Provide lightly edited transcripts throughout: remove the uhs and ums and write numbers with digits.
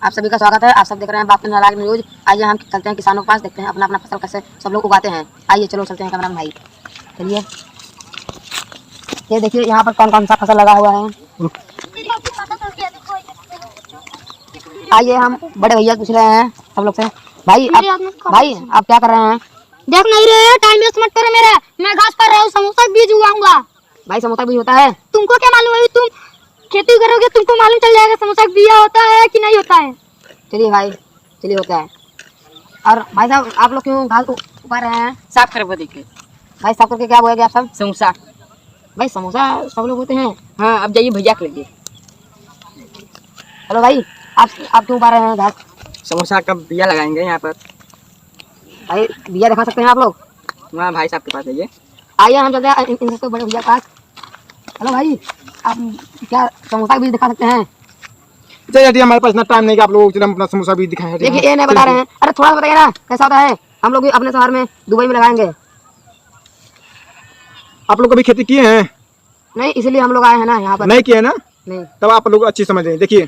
आप सभी का स्वागत है। आप सब देख रहे हैं बाप नारायण न्यूज। आइए हम चलते हैं किसानों के पास, देखते हैं अपना अपना फसल कैसे सब लोग उगाते हैं। आइए चलो चलते हैं कैमरामैन भाई, चलिए। ये देखिए यहाँ पर कौन कौन सा फसल लगा हुआ है। आइए हम बड़े भैया पूछ रहे हैं सब लोग से। भाई आप क्या कर रहे हैं? देख नहीं रहे, टाइम वेस्ट मत करो मेरा। मैं घास कर रहा हूँ, समोसा बीज उगाऊंगा। भाई समोसा बीज होता है? तुमको क्या मालूम है? तुम खेती करोगे तुमको मालूम चल जाएगा समोसा बिया होता है कि नहीं होता है। चलिए भाई, चलिए होता है। और भाई साहब आप लोग क्यों घास उगा रहे हैं? साफ कर वो देखिए। भाई साफ करके क्या बोएंगे आप सब? समोसा। भाई समोसा सब लोग होते हैं। हाँ, अब जाइए भैया के लिए। हेलो भाई, आप क्यों उगा रहे हैं घास? समोसा का बिया लगाएंगे यहाँ पर। भाई बिया दिखा सकते हैं आप लोग? वहाँ भाई साहब के पास जाइए। आइए हम चलते हैं इन सबसे बड़े भैया के पास। हेलो भाई, आप क्या समोसा बीज दिखा सकते हैं? चलिए हमारे पास इतना टाइम नहीं कि आप लोगों को अपना समोसा भी दिखाएं। देखिए ये नहीं बता रहे हैं। अरे थोड़ा सा बताइए ना कैसा होता है। हम लोग भी अपने शहर में दुबई में लगाएंगे। आप लोग कभी खेती किए हैं? नहीं, इसलिए हम लोग आए हैं ना यहाँ पर। नहीं किए ना, नहीं। तब आप लोग अच्छी समझ रहे हैं। देखिए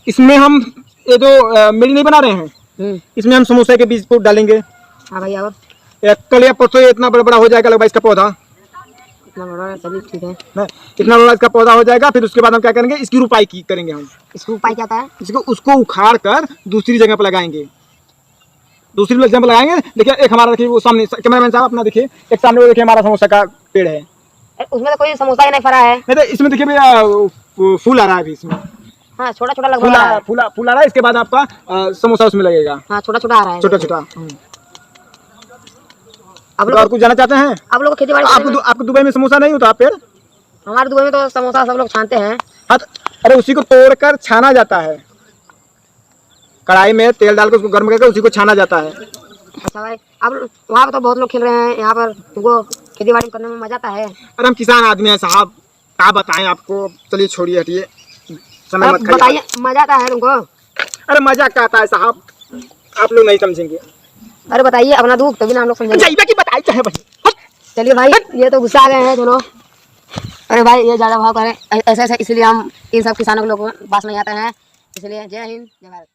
इसमें हम ये जो मिल नहीं बना रहे हैं, इसमें हम समोसे के बीज को डालेंगे। हाँ भाई, और कल या परसों इतना बड़ा बड़ा हो जाएगा लगभग इसका पौधा। इतना बड़ा चलिए ठीक है ना, इतना बड़ा इसका पौधा हो जाएगा। फिर उसके बाद हम क्या करेंगे, इसकी रुपाई करेंगे हम। इसको उपाय क्या होता है? उसको उखाड़ कर दूसरी जगह पर लगाएंगे। दूसरी जगह पर लगाएंगे। देखिए एक हमारा, देखिए वो सामने कैमरामैन साहब अपना देखिए, एक सामने वो देखिए हमारा समोसा का पेड़ है। उसमें तो कोई समोसा ही नहीं फरा है। नहीं तो इसमें देखिए भैया फूल आ रहा है अभी इसमें। हाँ, छोटा छोटा लग रहा है। फूल आ रहा है। इसके बाद आपका समोसा उसमें लगेगा। हाँ, छोटा छोटा आ रहा है, छोटा छोटा। आप और कुछ जाना चाहते हैं? आप लोग खेती बाड़ी आपको दुबई में समोसा नहीं होता पेड़? हमारे दुबई में तो समोसा सब लोग छानते हैं। हाँ, अरे उसी को तोड़कर छाना जाता है। कढ़ाई में तेल डालकर उसको गर्म करके उसी को छाना जाता है। अच्छा भाई, अब वहाँ पर तो बहुत लोग खेल रहे हैं, यहाँ पर तुमको खेती बाड़ी करने में मजा आता है? अरे हम किसान आदमी हैं साहब, क्या बताएं आपको। चलिए छोड़िए, हटिए, समय मत खाइए। बताइए, मजा आता है तुमको? अरे मजा क्या आता है साहब, आप लोग नहीं समझेंगे। अरे बताइए अपना दुख, तभी ना हम लोग समझेंगे। बताई चाहे भाई। चलिए भाई, ये तो गुस्सा आ गए हैं। चलो। अरे भाई ये ज़्यादा भाव करें ऐसे ऐसे, इसलिए हम इन सब किसानों के लोगों के पास नहीं आते हैं। इसलिए जय हिंद जय भारत।